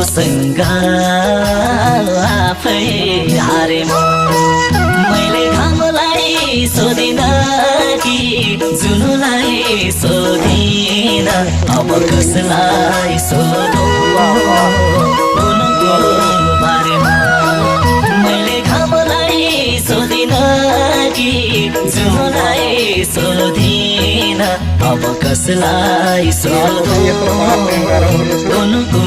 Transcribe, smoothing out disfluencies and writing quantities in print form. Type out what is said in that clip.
मसँग आफै हारे मैले घामलाई सोधिन कि जुनुलाई सोधिन अब कसलाई सोधौँ उनको बारेमा मैले घामलाई सोधिन कि जुनुलाई सोधिन अब कसलाई सोधौँ उनको